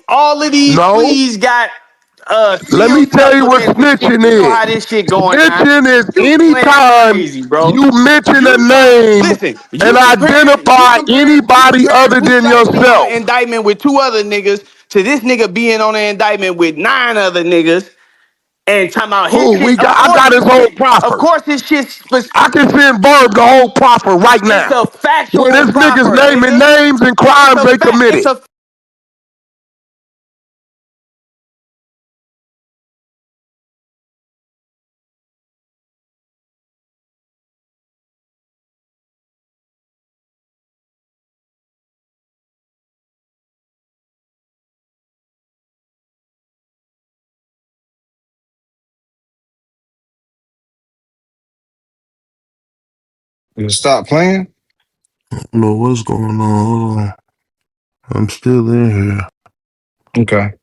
All of these pleas got let me tell you what snitching is. You know how this shit going. Snitching is anytime you mention a name and identify anybody other than yourself. On an indictment with 2 other niggas to this nigga being on an indictment with 9 other niggas and talking about his shit. I got his whole proffer. Of course, his shit's I can send Verb the whole proffer right now. It's a factual where this proffer, niggas naming names and crimes they committed. Stop playing? No, what's going on? Hold on. I'm still in here. Okay.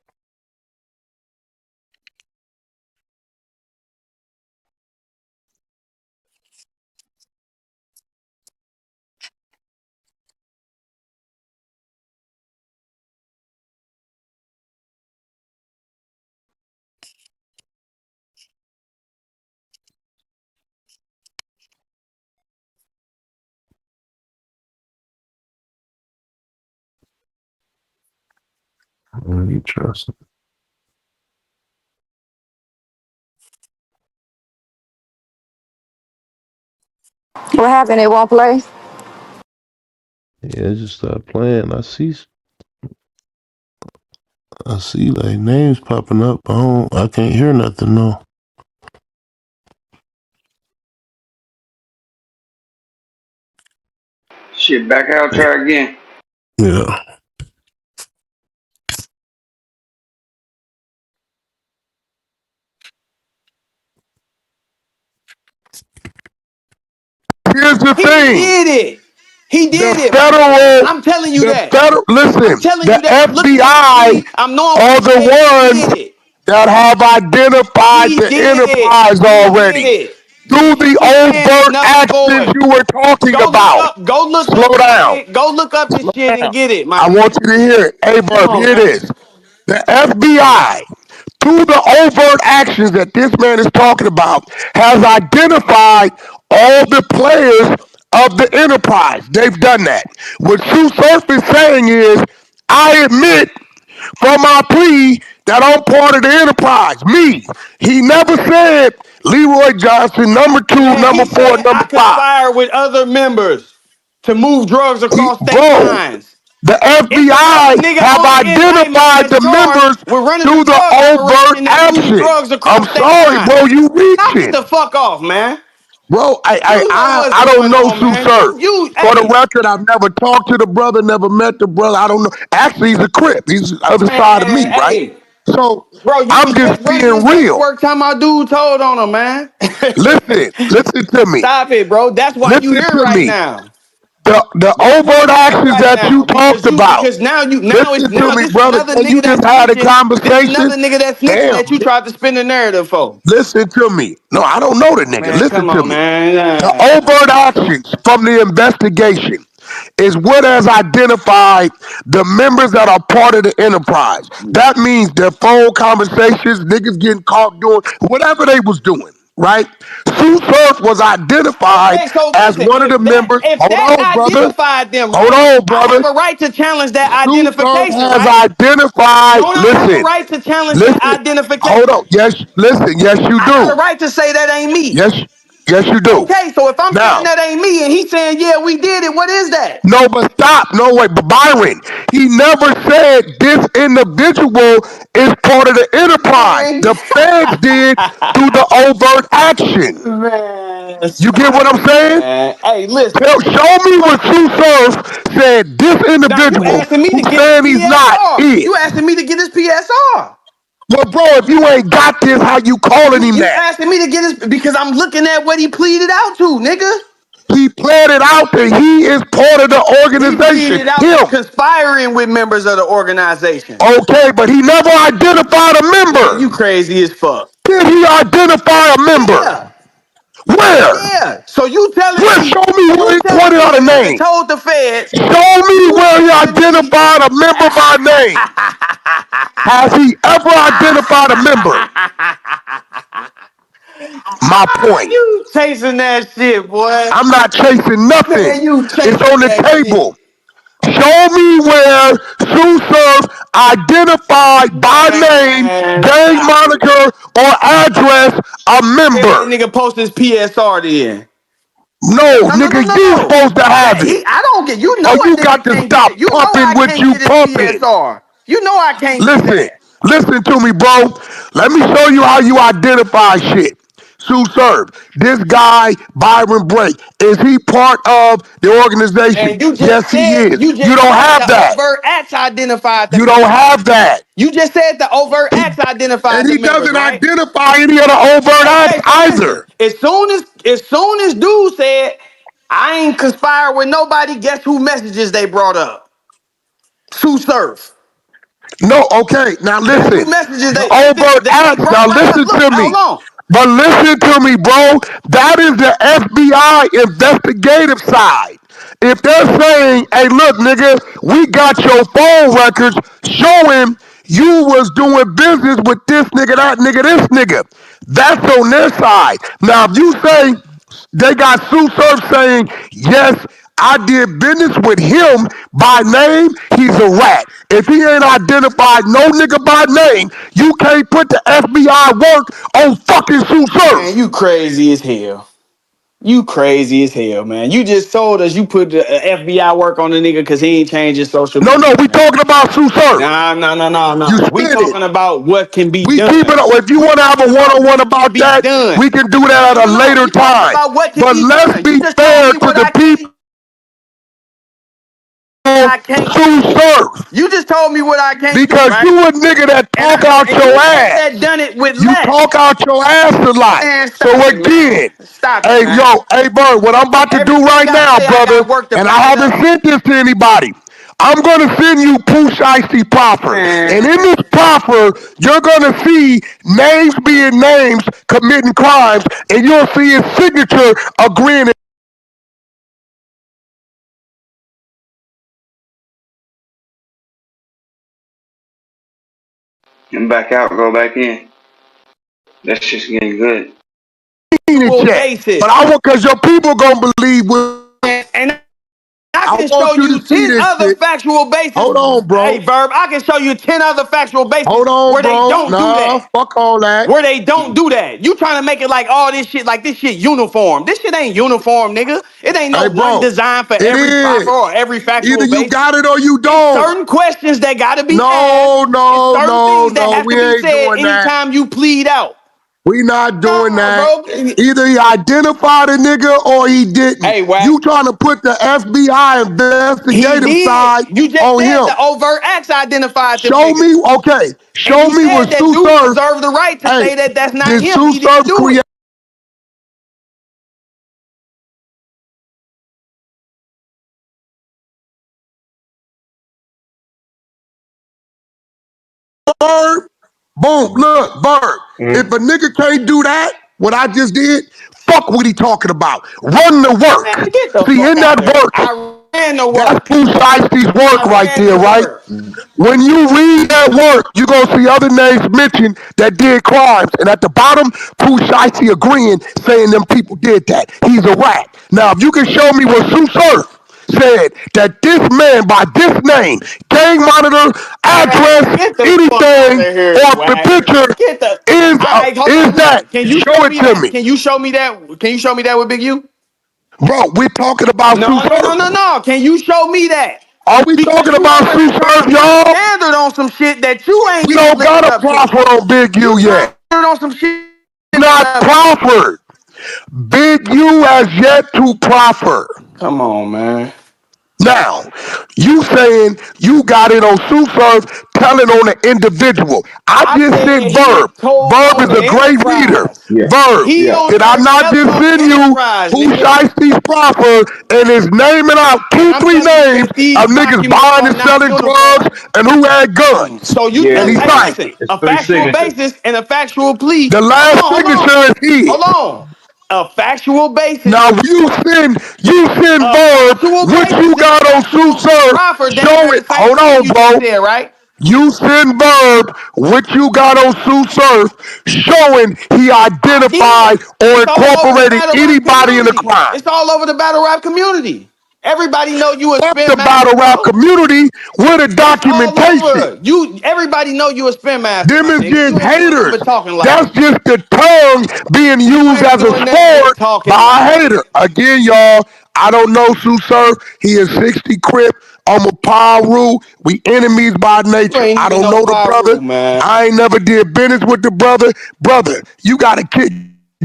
You trust me. What happened? It won't play? Yeah, just start playing. I see like names popping up. I can't hear nothing though. Shit, back out, try again. Yeah. Here's the thing. He did it. Federal, I'm telling you that. Listen, the FBI are the ones that have identified the enterprise already. Through the overt actions you were talking about. Slow down. Go look up this shit and get it, man. I want you to hear it. Hey, Verb, here it is. The FBI, through the overt actions that this man is talking about, has identified all the players of the enterprise. They've done that. What Sue Surf is saying is, I admit from my plea that I'm part of the enterprise. Me. He never said Leroy Johnson, number 2, number 4, number 5. I conspire with other members to move drugs across state lines. The FBI have identified the members through the overt action. I'm sorry, bro, you reaching. Knock the fuck off, man. Bro, I don't know Sue Surf. For the record, I've never talked to the brother, never met the brother. I don't know. Actually, he's a Crip. He's the other side of me, right? So, bro, I'm just being real. Work time my dude told on him, man. listen to me. Stop it, bro. That's why you here right now. The overt actions that you talked about. Because now listen to me, brother. You just had a conversation. Another nigga that's snitching that you tried to spin the narrative for. Listen to me. No, I don't know the nigga. Man, listen to me. Man. The overt actions from the investigation is what has identified the members that are part of the enterprise. That means their phone conversations, niggas getting caught doing whatever they was doing. Right? Sue Surf was identified as one of the members. Hold on, brother. Hold on, brother. I have a right to challenge that identification. Sue Surf has identified. I have a right to challenge that identification. Hold on. Yes, listen. Yes, you do. I have a right to say that ain't me. Yes, you do. Okay, so if I'm saying that ain't me and he's saying, yeah, we did it, what is that? No, but stop. No, wait. But Byron, he never said this individual is part of the enterprise. The feds did through the overt action. Man, You get what stop I'm it, saying? man. Hey, listen. Show me what Sue Surf said this Now you individual asking me to who's get his saying he's not PSR. is. You asking me to get his PSR. Well, bro, if you ain't got this, how you calling him You that? asking me to get his because I'm looking at what he pleaded out to, nigga. He planned it out that he is part of the He organization. pleaded out to Him. conspiring with members of the organization. Okay, but he never identified a Man, you member. crazy as fuck. Did he identify a member? Yeah. Where? Yeah. So you telling Where? me, Show me where you he telling pointed me out the a nigga name. told the feds, Show me you where he telling me identified a member by name. Has he ever identified a member? My point. you chasing that shit, boy. I'm not chasing nothing. Man, you It's chasing on the that shit. table. Show me where Sue Surf identified by name, Man, gang stop it. moniker, or address a Tell that member. nigga post his PSR then. No, No, no, no, nigga, no, you no. supposed to have Yeah, it. I don't get. You know Or a you nigga got to can't get it. stop You know pumping I what can't you get his pumping. PSR. You know I can't do Listen, that. listen to me, bro. Let me show you how you identify shit. Sue Surf, this guy, Byron Break, is he part of the organization? And you just Yes, he said is. you You just don't said have the that. overt acts identified the You don't members. have that. You just said the overt He, acts identified and the he members, doesn't right? identify any of the overt acts Okay, so listen. either. As soon as dude said, I ain't conspired with nobody, guess who messages they brought up? Sue Surf. No, okay, now Guess who listen. messages The they overt they acts, now brought right up? listen Look, to hold me. on. But listen to me, bro. That is the FBI investigative side. If they're saying, hey, look, nigga, we got your phone records showing you was doing business with this nigga, that nigga, this nigga. That's on their side. Now, if you say they got Sue Surf saying, yes, I did business with him by name, he's a rat. If he ain't identified no nigga by name, you can't put the FBI work on fucking Sue Man, Surf. you crazy as hell. You crazy as hell, man. You just told us you put the FBI work on the nigga because he ain't changed his social No, media, no, we man. talking about Sue Surf. Nah, no, no, no, You no. We spin it. talking about what can be We keep it done. up. If you We want to have talking a about one-on-one what can about be that, done. we can do that No, at no, a no. later We talking time. about what can But be let's done. You be just told fair me to what the people I can't Sue do. Surf. You just told me what I can't do, Because right? you a nigga that And talk out and your you said ass. that done it with You less. talk out your ass a lot. Man, So stop it, man. again, Stop it, hey, man. yo, hey, Bird, what I'm about to do Everything right I now, say, I brother, got work to and I back it haven't up. sent this to anybody. I'm going to send you Pooh Shiesty Proffer. And in this Man. proffer, you're going to see names being names committing crimes, and you'll see his signature agreeing. And back out, go back in. That's just getting good. It Dual yet. But basis. I want, because your people going to believe And I I can show want you you to see 10 this other shit. factual bases. Hold on, Hey, bro. Verb, I can show you 10 other factual bases Hold on, where they bro. don't do Nah, that. fuck all that. Where they don't do that. You trying to make it like all this shit, like this shit uniform. This shit ain't uniform, nigga. It ain't no Hey, one bro, design for it every proffer is. or every Either factual you basis. got it or you It's don't. certain questions that gotta be asked. No, It's no, certain no, things that no. have to We be ain't said doing that. anytime you plead out. We not doing Nah, that. bro. Either he identified a nigga or he didn't. Hey, Wack. You trying to put the FBI He investigative did. side You just on said him. the overt acts identified them Show me, niggas. okay. And Show you me said what that Sue dude Surf. reserved the right to Hey, say that that's not did him. Sue He didn't Surf do create? it. Bird, boom, look, Bird. If Mm. a nigga can't do that, what I just did, fuck what he talking about. Run the Man, work. get the See, fuck in out that of here. work, I ran the that's work. Pooh Shiesty's work I right ran there, the right? work. When you read that work, you're going to see other names mentioned that did crimes. And at the bottom, Pooh Shiesty agreeing, saying them people did that. He's a rat. Now, if you can show me what Sue Surf said that this man by this name, gang monitor, Man, address, get the fuck out anything, of here, or the Wack. picture Get the. All right, hold is on. that, Look, can you show show it me to that? me. Can you show me that? Can you show me that with Big U? Bro, we're talking about Sue No, no, no, no, Surf. no. Can you show me that? Are we Because talking you about over Sue here trying Surf, to put a y'all? standard on some shit that you ain't We even don't got living a up to. profit on Big U You trying yet. on some shit that Not proffered. Big U has yet to proffer. come on, man. Now, you saying you got it on Sue Surf telling on an individual. I I just sent said he Verb. told Verb on is the a great reader. enterprise. Yeah, Verb. He yeah. on Did I there not telling just on the send you enterprise, who nigga. Shiesty's proffer and is naming out And two, I'm three telling you names that these of niggas documents buying are and not selling drugs uniform. and who had guns? So you Yeah, And tell, he hey, signed listen, it. it's a three factual signatures. basis and a factual plea. The last Hold signature on, is his. hold on. A factual basis, Now you send a Verb factual what basis you and a got on Sue factual Surf. proffer damn Show near it. the same Hold thing on, you just bro. said, right? You send Verb what you got on Sue Surf, showing he I identified did. or It's all over the incorporated battle rap anybody in the community. crime. It's all over the battle rap community. Everybody know you a Fuck spin the battle master, rap bro. community with a It's all documentation. over. You everybody know you a spin master, Them my is nigga. just You ain't doing nothing haters. but talking like That's it. just the tongue being You used ain't as a doing nothing but sword talking by like a it. hater. Again, y'all, I don't know Sue Surf. He is 60 Crip. I'm a Paru. We enemies by You nature. ain't I even don't no know the brother. Pyru, man. I ain't never did business with the brother. Brother, you got to kick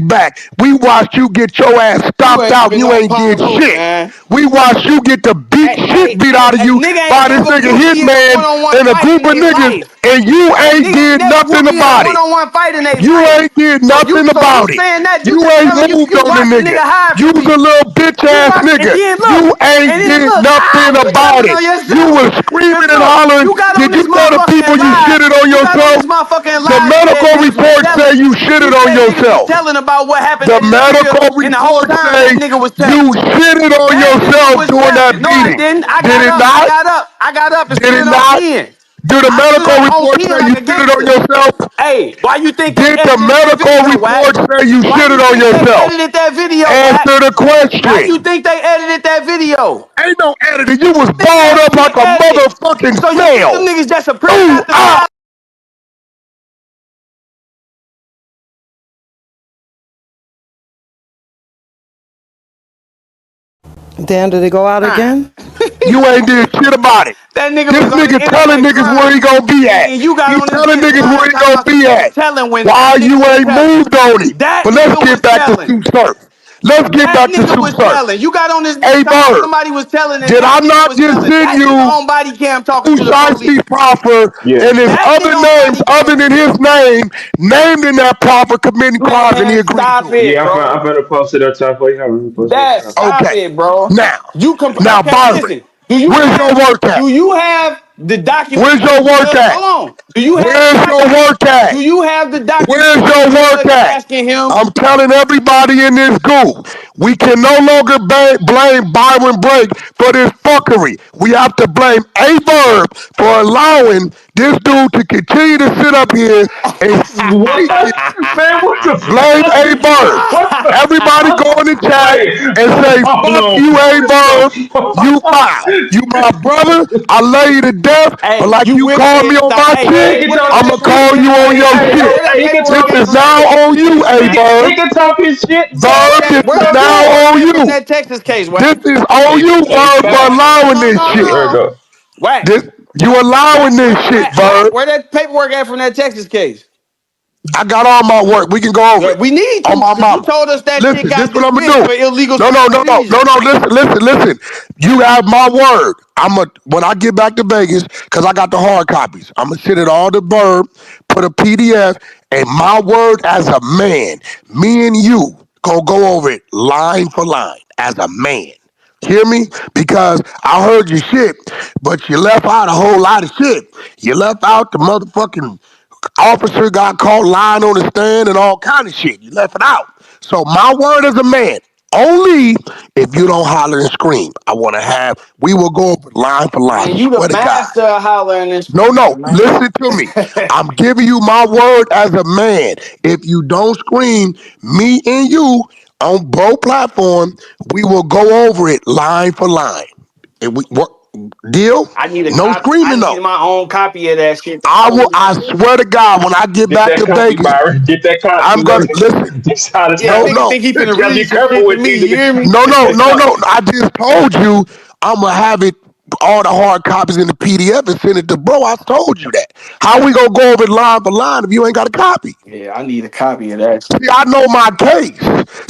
back. We watched you get your ass You stomped ain't out and even you no ain't did Pyru, shit. man. We watched you get the beat shit beat out of you Nigga by ain't this never nigga whooped me in a Hitman one-on-one and a fight group in of their niggas, life. and you ain't Nigga ain't did never nothing whooped me in a about it. one-on-one fight in their You life. ain't did nothing So you about it. saying that you You just ain't telling moved you on the watched a nigga. nigga hide You from was a me. little bitch You ass watched and nigga. then You look ain't and then did look. nothing You about telling it. on You yourself. was Cause screaming and look, hollering. you got on Did you this tell the people motherfucking you live. shitted on You got on yourself? this motherfucking The live and said medical niggas was reports say telling. you You shitted on said niggas was yourself. telling about what happened The at his crib, medical and the whole reports time say that nigga was you telling. shitted on That nigga yourself was during that telling. No, I beating. didn't. I Did got it up. I not? got up. I got up and Did stood it on not? 10. Do the I stood medical up on reports 10 say like you a shitted on gangster. yourself? Hey, why you think they Did the edited that medical video, Wack? reports say you Why shitted you on think they yourself? edited that video, Wack? Answer the Why you question. think they edited that video? Ain't no editing. You was Nigga balled had up to be like a edited. motherfucking So you think them snail. niggas just a printed Ooh, out the ah. file? Damn, did it go out again? You ain't did shit about it. That nigga This was on the nigga telling internet niggas where he crying. gonna be at. And you got He on this telling bitch niggas lying, where he talking gonna about some be nigga was at. telling when that Why nigga you was ain't telling. moved on it? That But let's nigga get was back to telling. Sue Surf. Let's get That back to nigga Sue was Surf. telling. You got on this bitch Hey talking about Bird, somebody was telling and did I that nigga not was just telling. send That nigga you on body cam talking who to the police. Shiesty proffer Yeah. and his That other nigga on names body other cam. than his name named in that proffer committing crimes and he Man, agreed stop to it? it, Yeah, I'm bro. finna post it up top for you. I'm gonna post it up Dad, top. stop Okay. it, bro. Now, You now okay? Byron, Listen. Do you where's your have? work at? Do you have the documents Where's from your the work judge? at? Hold on. Do you have the Where's your documents? work at? Do you have the Where's documents from the your work judge at? asking him? I'm telling everybody in this group, we can no longer blame Byron Blake for this fuckery. We have to blame A Verb for allowing this dude to continue to sit up here and What? say shit. Man, what the Blame fuck? A Verb. What the Everybody go fuck? in the chat Wait, and hold say, fuck on. you, A What the Verb. fuck? You my brother. I love you to death. But Hey, like you you would have call said me on stop. my Hey, He shit, can where talk that I'ma his paperwork call shit. you came on from? your Hey, shit. Where that hey, he can This paperwork talk came is his from that? now shit. on you, A He Verb. can talk his shit. Where Verb, He that this can where is that talk his now paperwork on came from you. that Texas case, This Wack? is on Hey, you, hey, Verb, for fat. allowing this shit. There you No. go. Wack. This you allowing this shit, Wack. Verb. Where that paperwork at from that Texas case? I got all my work. We can go over it. We need On to, my because you mama. told us that shit Listen, this got what I'm dismissed gonna for do. illegal No, supervision. no. Listen. You have my word. When I get back to Vegas, cause I got the hard copies. I'm gonna sit it all to Verb, put a PDF, and my word as a man. Me and you gonna go over it line for line as a man. Hear me? Because I heard your shit, but you left out a whole lot of shit. You left out the motherfucking officer got caught lying on the stand and all kind of shit. You left it out. So my word as a man, only if you don't holler and scream. We will go over line for line. Man, I you the swear to God. master of hollering and No, screaming, man. listen to me. I'm giving you my word as a man. If you don't scream, me and you on both platforms, we will go over it line for line. And we what deal? I need a No copy. I screaming need though. my own copy of that shit to I will. hold in the I safe. swear to God, when I get Get back that to copy, Vegas, Byron. Get that copy. I'm You gonna know, listen. this how the Yeah, No, time. nigga no, think he You finna gotta read be some careful shit to with me. these You hear niggas. me? no. I just told you I'm gonna have it. all the hard copies in the PDF and send it to bro. I told you that. How we gonna go over it line for line if you ain't got a copy? Yeah, I need a copy of that. See, I know my case.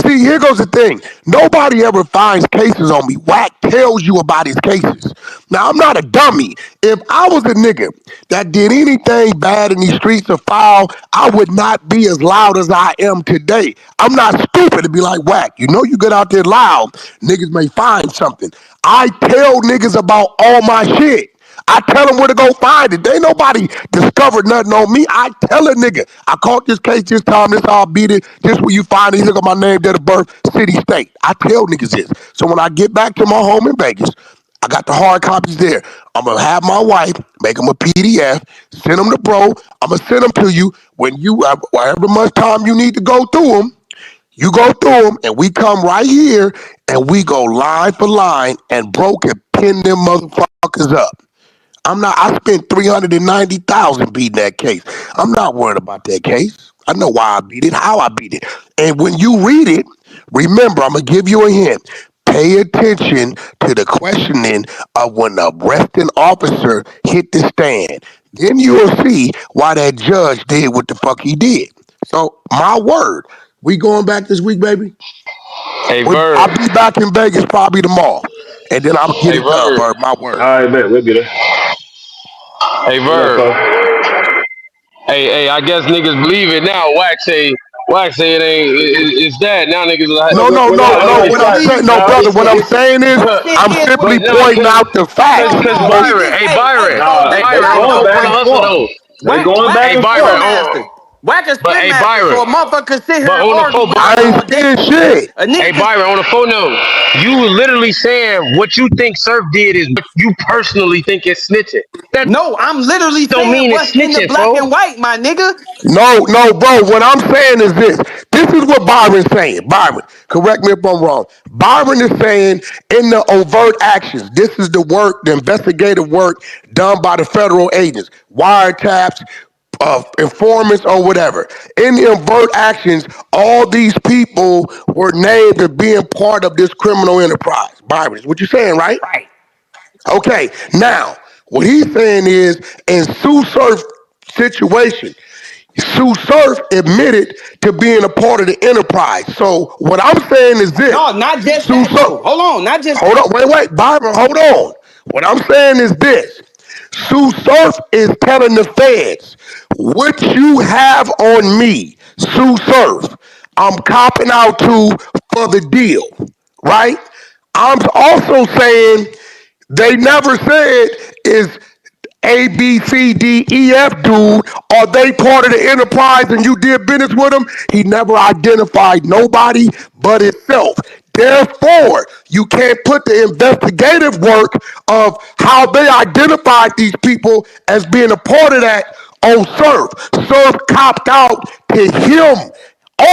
See, here goes the thing. Nobody ever finds cases on me. Wack tells you about his cases. Now, I'm not a dummy. If I was a nigga that did anything bad in these streets or foul, I would not be as loud as I am today. I'm not stupid to be like Wack. You know you get out there loud, niggas may find something. I tell niggas about all my shit. I tell them where to go find it. They ain't nobody discovered nothing on me. I tell a nigga, I caught this case this time, this how I beat it, this where you find it, you look at my name, date of birth, city, state. I tell niggas this. So when I get back to my home in Vegas, I got the hard copies there. I'm gonna have my wife make them a PDF, send them to bro. I'm gonna send them to you when you, however much time you need to go through them. You go through them, and we come right here, and we go line for line, and bro can pin them motherfuckers up. I'm not. I spent 390,000 beating that case. I'm not worried about that case. I know why I beat it, how I beat it, and when you read it, remember, I'm gonna give you a hint. Pay attention to the questioning of when the arresting officer hit the stand. Then you'll see why that judge did what the fuck he did. So, my word, we going back this week, baby. Hey I'll Bird. be back in Vegas probably tomorrow, and then I'll get Hey it done, Bird. bro. My All word. right, bet. We'll be there. Hey What up, Bird. cuz? Hey, I guess niggas believe it now. Wax say it ain't. It's that now niggas like. No, no, Well, no, nah, no. nah, No, it's What I'm not. saying, believe no, Nah, brother. it's What I'm this. saying is, Shit I'm is simply But what nah, pointing cause out the cause facts. no, cause no. We Byron. just Hey Byron. so nah. Hey They Byron. Wack On going the though. back on the and hustle forth. though. They going Wack back Hey a and spin Byron. forth. master. Wack a But spin hey master. Byron. So a motherfucker could sit But here and on the argue phone, with him I all ain't day. saying shit. A hey nigga could Byron. On the phone note, you literally saying what you think Surf did is what you personally think is snitching. That no. I'm literally don't saying mean what's it's in the snitching, black and folks. white, my nigga. No, no, bro. What I'm saying is this. This is what Byron's saying. Byron, correct me if I'm wrong. Byron is saying in the overt actions, this is the work, the investigative work done by the federal agents, wiretaps, informants, or whatever. In the overt actions, all these people were named as being part of this criminal enterprise. Byron, is what you're saying, right? Right. Okay, now what he's saying is in Sue Surf's situation, Sue Surf admitted to being a part of the enterprise. So what I'm saying is this: No, not just Sue that Surf. though. Hold on, not just Hold that. on, wait, Byron, hold on. What I'm saying is this: Sue Surf is telling the feds, what you have on me, Sue Surf, I'm copping out to for the deal, right? I'm also saying they never said is A, B, C, D, E, F dude, are they part of the enterprise and you did business with them? He never identified nobody but himself. Therefore, you can't put the investigative work of how they identified these people as being a part of that on Surf. Surf copped out to him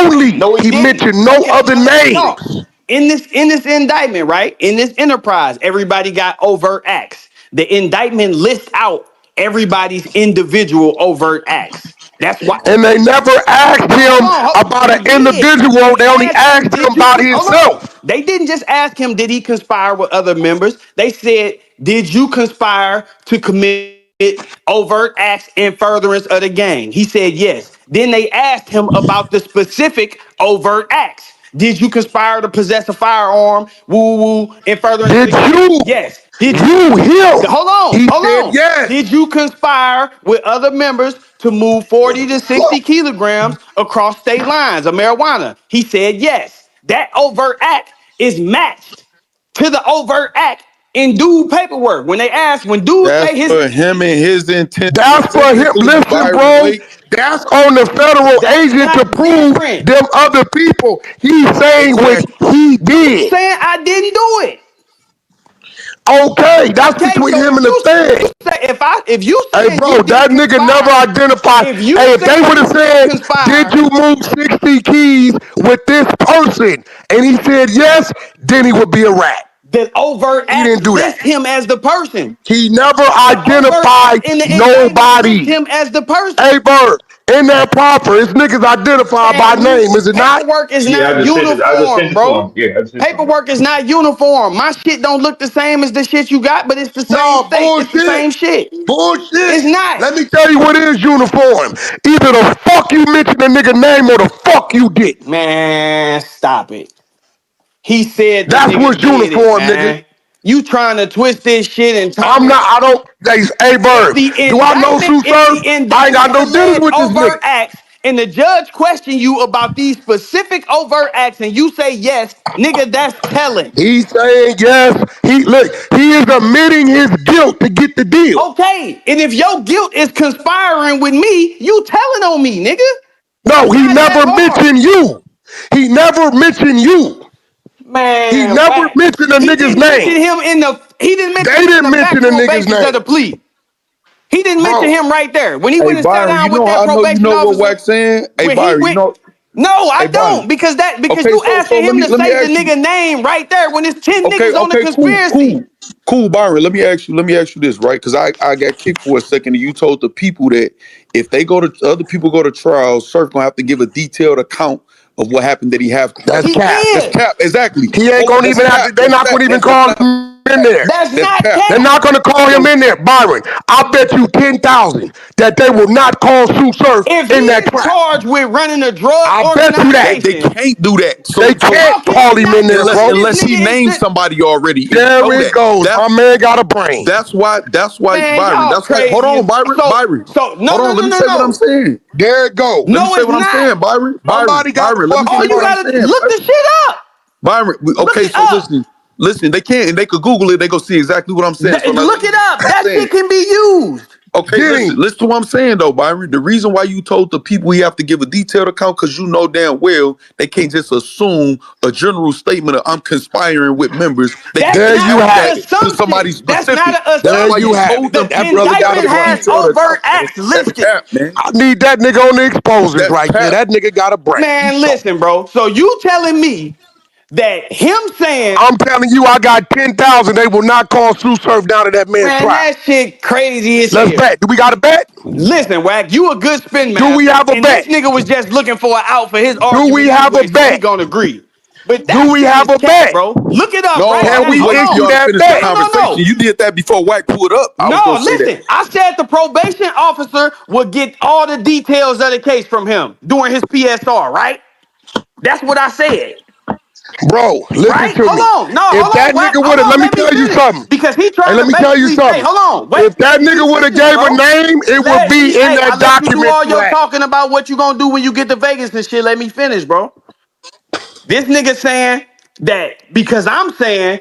only. No, he He didn't. mentioned no Okay, other no. names. In this indictment, right? In this enterprise, everybody got overt acts. The indictment lists out everybody's individual overt acts. That's why. And they never asked No, hold him on. about They an did. individual. They They only asked him, asked him "Did you?" about Hold on. himself. They didn't just ask him, "Did he conspire with other members?" They said, "Did you conspire to commit overt acts in furtherance of the gang?" He said yes. Then they asked him about the specific overt acts. Did you conspire to possess a firearm? Woo woo in furtherance of Did the gang? you? Yes. Did you? You him? Hold on, He hold said on. yes. Did you conspire with other members to move 40 to 60 kilograms across state lines of marijuana? He said yes. That overt act is matched to the overt act in dude paperwork. When dude That's say his for him and his intent That's for him. specifically, Listen, Byron bro. Blake. That's on the federal that's agent to not prove different. them other people. He's saying which Exactly. he I'm did. saying I didn't do it. Okay, that's Okay, between so him and the Fed. if you Hey, saying bro, you didn't that nigga never conspire, identified. if you Hey, if they saying would have you didn't said, did conspire, you move 60 keys with this person? And he said yes, then he would be a rat. the overt He act didn't do lists that. him as the person. He never The overt identified act in the indictment lists nobody. him as the Hey, person. Bird. In that proffer, it's niggas identified by Man, name, is it not? paperwork is Yeah, not I just sent uniform, it to him. bro. Yeah, I just sent it to him. Paperwork is not uniform. My shit don't look the same as the shit you got, but it's the same No, state. It's the bullshit. same shit. Bullshit. It's not. Let me tell you what is uniform. Either the fuck you mention the nigga name or the fuck you didn't. Man, stop it. He said the That's nigga what's did it, uniform, nigga. man. You trying to twist this shit and turn I'm it. not, I don't, hey, If Bird, the do I know indictment, Sue if Surf? the I ain't got indictment no dealings alleged with this overt nigga. acts and the judge question you about these specific overt acts and you say yes, nigga, that's telling. He's saying yes. He is admitting his guilt to get the deal. Okay, and if your guilt is conspiring with me, you telling on me, nigga. No, It's he not that never hard. mentioned you. He never mentioned you. He Man, never Wack. mentioned a He nigga's didn't mention name. him in the he didn't mention They him in didn't the mention a factual nigga's basis of the name. plea. He didn't mention Bro, him right there. When he Hey went and sat Byron, down with that I know you probation know what officer, Wack's saying. Hey when he Byron, went, no, I hey Byron. don't, because Okay, you so asking him to let me say the ask you. nigga name right there when it's 10 Okay, niggas on the okay, cool, conspiracy. cool, cool, Byron. Let me ask you this, right? Because I got kicked for a second, and you told the people that if they go to other people go to trial, Surf gonna have to give a detailed account of what happened that he have. that's He cap. That's is. cap, exactly. He ain't Hold on, gonna that's even have to, cap, they're that's not cap, gonna even that's call not him in cap, there. That's that's not cap. They're cap. not gonna call him So in there. Byron, I bet you 10,000 that they will not call Sue Surf If in he that is trap. charged with running a drug I bet you that. they organization, can't do that. They So can't how can call they him in not there, do it? bro. This unless he nigga is names somebody already and There show it that. goes. My man got a brain. That's why man, Byron. y'all That's why. Hold crazy on, as Byron. Byron. no Hold no on. Let no me no say what I'm no. saying. There it goes. Let me No, say it's what I'm not. saying, Byron. Byron. Somebody got to Byron. Let me fucking All say you what I'm brain. gotta saying, look the Byron. shit up. Byron. Look Okay, it so up. listen. They can't, and they could Google it. They go see exactly what I'm saying. So now let Look me it give you up. what I'm That saying. shit can be used. Okay, listen. King. Listen to what I'm saying, though, Byron. The reason why you told the people he have to give a detailed account because you know damn well they can't just assume a general statement of I'm conspiring with members. They That's got to There you not attach an have that it. to somebody assumption. That's not specific. an That's There why you you assumption. have told it. them The That people brother to got a indictment give a has brain. detailed overt account, man. acts That's listed. cap, man. I need that nigga on the exposures That's right there. cap. That nigga got a brain. You Man, show. listen, bro. So you telling me that him saying, I'm telling you, I got 10,000. They will not call Sue Surf down to that man's man, trap. that shit crazy as Let's hell. bet. Do we got a bet? Listen, Wack, you a good spin Do we master, have a and this bet? nigga was just looking for an out for his Do we argument have a anyway, so we bet? gonna agree. But Do that we shit have is a cat, bet? bro. Look it up No, right I Can now. was we Hold waiting for issue y'all on. to that finish the bet? No, no, conversation. no. You did that before White pulled up. I was No, gonna say that. listen. I said the probation officer would get all the details of the case from him during his PSR, right? That's what I said. Bro, listen Right? to me. If Hold that on, Wack. nigga would Hold have, on, let me let me tell you finish. something. Because he Hey, trying let to me tell you basically say, something. hold on, wait, If that let me nigga would have finish, gave a bro. name, it would Let me, be in hey, I that let you do document all you your had. talking about what you gonna do when you get to Vegas and shit. Let me finish, bro. This nigga saying that because I'm saying,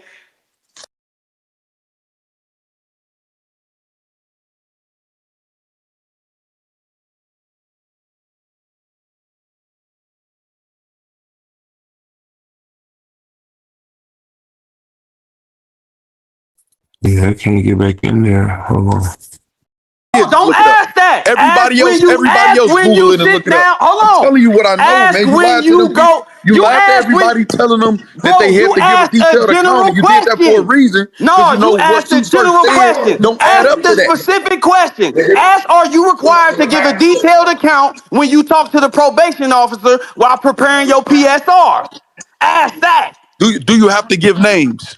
Yeah, I can't get back in there. Hold on. Yeah, oh, just don't look it up. ask that. Everybody else When Google you it and look sit it up. down. I'm Hold on. telling you what I know, Ask man. You when lied to them you people. go. You You lied to ask when, everybody telling them that bro. they had You to give a asked a detailed account, general and you did that for a question. reason because No, you know you what asked a Sue Surf general said question. don't add Ask up the to that. specific question. Ask, are you required to give a detailed account when you talk to the probation officer while preparing your PSR? Ask that. Do you have to give names?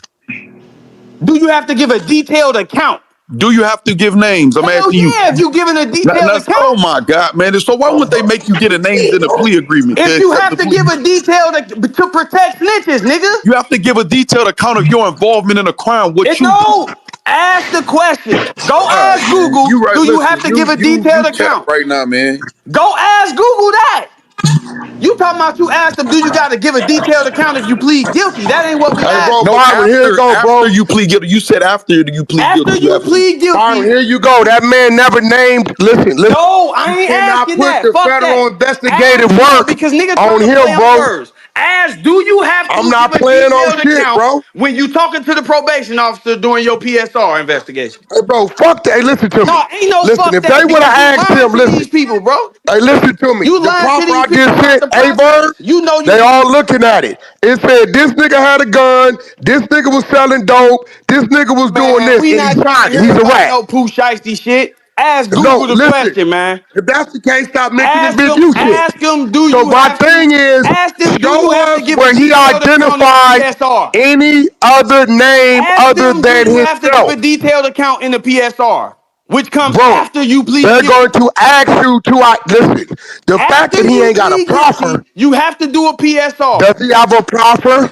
Do you have to give a detailed account? Do you have to give names? I'm Hell asking you. yeah, if you giving a detailed Oh account. my God, man. So why wouldn't they make you get a names in the plea agreement to If you accept have the to plea? give a detailed to protect snitches, nigga. You have to give a detailed account of your involvement in a crime, what It you did. no. Ask the question. Go All right, ask man. Google. You right. Do you Listen, have to give a detailed you cap account? right now, man. Go ask Google that. You talking about you asked them, do you got to give a detailed account if you plead guilty? That ain't what we Hey, bro, asked No, you. Byron, here you go, after bro. you plead guilty. You said after you plead After guilty, you you have to. plead Byron, guilty, here you go. That man never named. Listen, listen. no, I You ain't cannot asking put that. the Fuck federal that. investigative Ask him work because nigga on trying to play him, on bro. words. Ask, do you have I'm to give not a playing on detailed shit, account bro. when you talking to the probation officer during your PSR investigation? Hey, bro, fuck that. Hey, listen to me. No, ain't no Listen, fuck if they that would because you have asked lying him, to listen. these people, bro. Hey, listen to me. You The lying to proffer these I people just about sent, the hey, Bird, process. You know they you. all looking at it. It said this nigga had a gun, this nigga was selling dope, this nigga was doing Man, this, we and he not trying to signed it. hear He's a about rat. no poo shiesty shit. Ask No, Google the listen. question, man. If that's the case, stop mentioning Ask Big him, U shit. ask him, do So you my have to thing is, ask them, do you show have to us give a where he detailed account in the identified PSR? any other name Ask other them, do than you have to give himself. a detailed account in the PSR, which comes Bro, after you plead they're going guilty. to ask you to listen. The fact After that he you ain't got a plead proffer, guilty, you have to do a does PSR. he have a proffer?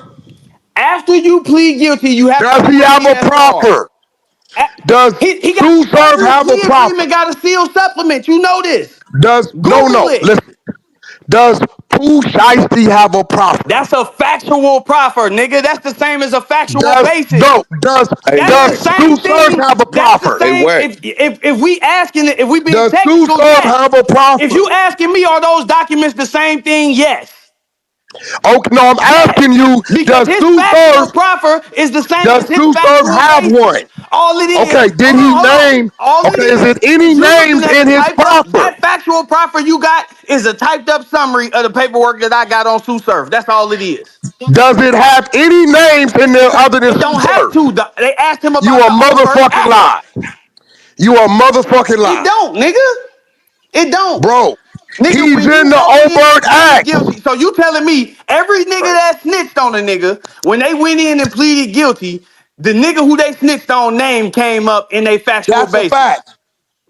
After you plead guilty, you have to Does he do a have a PSR. proffer? Does He got Sue Surf every have a plea proffer? agreement got a sealed supplement. You know this. Does Google it. listen. Does Pooh Shiesty have a proffer? That's a factual proffer, nigga. That's the same as a factual Does basis. no? Does Hey, That's does the Wack. Sue same Surf thing. have a That's the proffer? Hey, same. Wack. If we asking it, if we being Does Sue technical, Surf yes. have a If proffer? you asking me, are those documents the same thing? Yes. Okay, no, I'm Yes. asking you. Because his factual proffer is the same Does as his Sue Surf factual have basis. one? All it is, Okay, did he hold on. name? All it Okay, is it any is you're looking names at a in his typed up, proffer? that factual proffer you got is a typed up summary of the paperwork that I got on Sue Surf. That's all it is. Does it have any names in there other than It Sue don't have Surf? to. They asked him You about a the overt motherfucking acts. lie. You a motherfucking It lie, don't, nigga. It don't. bro. Nigga, He's when in you the go in and overt plead acts. guilty, so you telling me every nigga that snitched on a nigga, when they went in and pleaded guilty, the nigga who they snitched on name came up in a factual That's a basis. fact.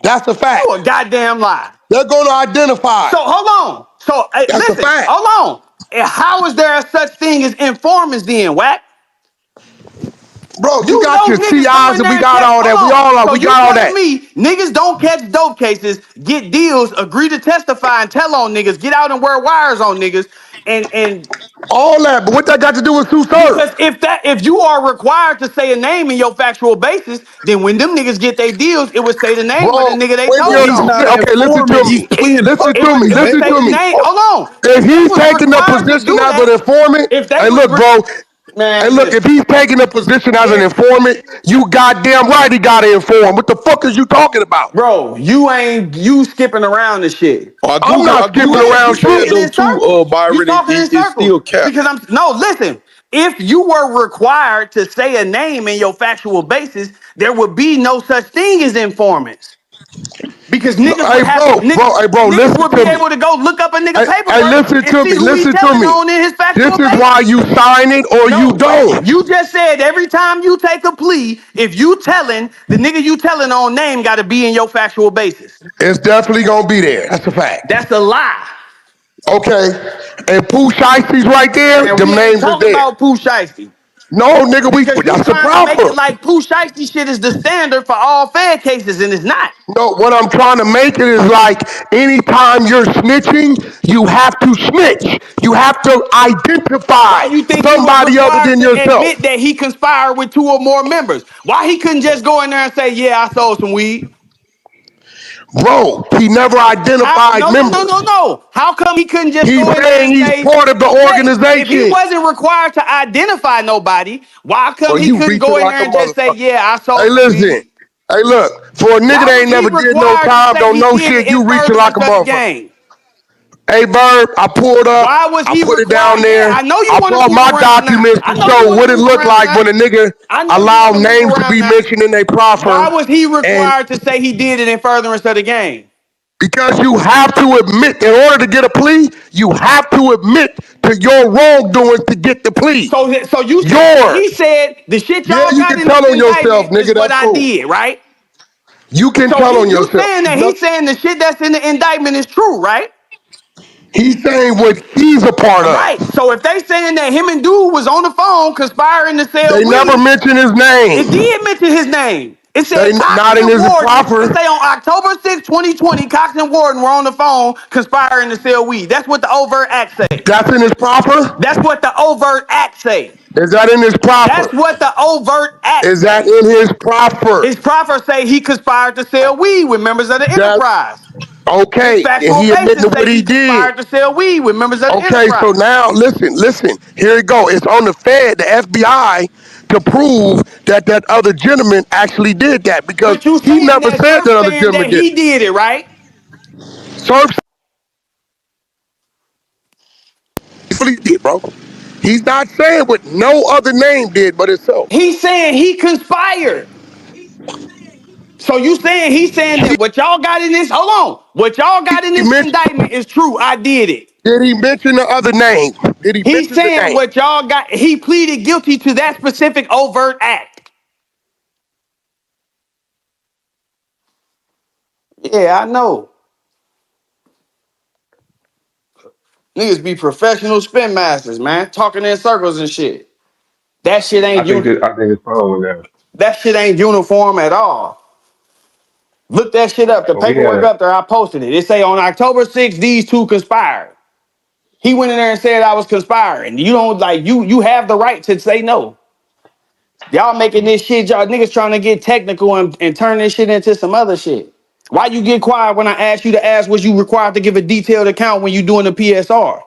That's a You fact. a goddamn lie. They're going to identify. So hold on. So That's a listen, fact. hold on. And how is there such thing as informants then, Wack? Bro, you You got know your niggas go CIs in and we there and got tell, all hold that. We on. all are. So We you got all telling that. me niggas don't catch dope cases, get deals, agree to testify and tell on niggas, get out and wear wires on niggas, and All that. But what that got to do with Sue because Surf? if you are required to say a name in your factual basis, then when them niggas get their deals, it would say the name of the Bro, nigga they when But told you're he's on. not an okay, listen to informant. me. He's pleading Listen It to would me. fuckery, it would Listen man. say to the me. name. Hold on. If If they he's was taking a required to position do as an that, informant, if they and was look, bro, and man, look, if listen. he's taking a position as an If informant, you goddamn right he gotta inform. What the fuck is you talking about? bro, you skipping around the shit. I'm not I skipping Googled what you around You said shit. talking though in too, circles. You Byron. talking in It's circles still cap. because I'm no listen. If you were required to say a name in your factual basis, there would be no such thing as informants because niggas would have Hey, bro, niggas listen would to be me. able to go look up a nigga Hey, paperwork listen and to see me. who he Listen to telling me. on in his This factual is why basis. you sign it or you No, wait. don't. You just said every time you take a plea, if you telling the nigga you telling on name got to be in your factual basis. It's definitely gonna be there. That's a fact. That's a lie. Okay. And Pooh Shiesty's right there, Man, them we ain't names is talking there. about Pooh Shiesty. No, nigga, Because you that's the trying to make it proper. like Pooh Shiesty shit is the standard for all Fed cases, and it's not. No, what I'm trying to make it is like anytime you're snitching, you have to snitch. You have to Why identify you think he was somebody other required than to yourself. admit that he conspired with two or more members? Why he couldn't just go in there and say, "Yeah, I sold some weed"? Bro, he never How? identified No, no, no, members. no, no. How come he couldn't just He's go in there saying and he's say, part of the okay, if he organization. wasn't required to identify nobody, why come Bro, he you couldn't reaching go in like there a and just say, motherfucker. "Yeah, I Hey, sold some listen. weed"? Hey, look. For a nigga Why that was ain't he never did no required to time, say don't he know did it shit, in you reaching like furtherance a of the motherfucker. game? Hey, Bird, I pulled up. Why was I he put it down required? Yeah, there. I know you I want to brought move my around now. documents I to know you show want to what it move looked around like now. when a nigga I know you allowed want to move names to around be now. mentioned in their Why proffer. was he And required to say he did it in furtherance of the game? because you have to admit, in order to get a plea, you have to admit to your wrongdoings to get the plea. So you saying that he Yours. said the shit Yeah, y'all you got can in the tell on yourself, indictment is nigga. what That's I cool. did, right? You can So tell on you yourself. saying that No, he's saying the shit that's in the indictment is true, right? he's saying what he's a part of. Right. So if they saying that him and dude was on the phone conspiring to sell They never weed, mention his it name. did mention his name. It said They Cox not in and his Warden. It proffer. say on October 6, 2020, Cox and Warden were on the phone conspiring to sell weed. That's what the overt act say. That's in his proffer. That's what the overt act say. Is that in his That's proffer? what the overt act Is that say. in his proffer? His proffer say he conspired to sell weed with members of the That enterprise. His okay? And factual he admitting basis to what say he he did. conspired to sell weed with members of the Okay, so enterprise. now listen. Here it go. It's on the Fed, the FBI, to prove that that other gentleman actually did that because But you he saying never that said Surf that other saying gentleman that did he it. did it, right? Surf did, bro. He's not saying what no other name did but himself. He's saying he conspired. So you saying he's saying that what y'all got in this? Hold on, what y'all got in He this mentioned, indictment is true. I did it. did he mention the other name? Did he He's mention the saying name? what y'all got. He pleaded guilty to that specific overt act. Yeah, I know. Niggas be professional spin masters, man, talking in circles and shit. That shit I ain't think I think it's fun now. that shit ain't uniform at all. Look that shit up. The But we paperwork had up there. I posted it. It say on October 6th, these two conspired. He went in there and said I was conspiring. You don't like you have the right to say no. Y'all making this shit, y'all niggas trying to get technical and turn this shit into some other shit. Why you get quiet when I asked you to ask was you required to give a detailed account when you doing the PSR?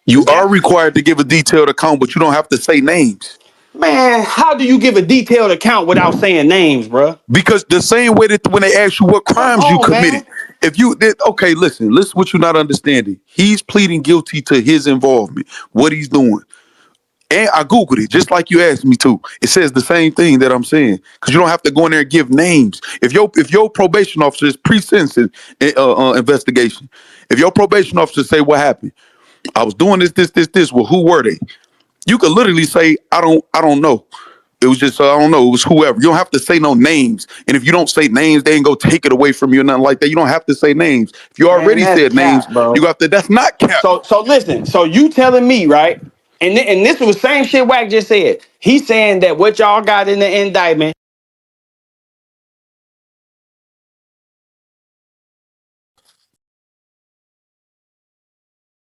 You Cause are that's required to give a detailed account, but you don't have to say names. man, how do you give a detailed account without saying names, bruh? Because the same way that when they ask you what Come crimes you on, committed, man. if you did, okay, listen what you're not understanding. He's pleading guilty to his involvement, what he's doing. And I Googled it, just like you asked me to. It says the same thing that I'm saying. Because you don't have to go in there and give names. If your probation officer is pre-sentencing investigation, if your probation officer say what happened, I was doing this. Well, who were they? You could literally say, I don't know. It was just, I don't know. It was whoever. You don't have to say no names. And if you don't say names, they ain't go take it away from you or nothing like that. You don't have to say names. If you Man, already that's said names, cap, bro. you got to, that's not cap. So listen. So you telling me, right? And this was same shit Wack just said. He's saying that what y'all got in the indictment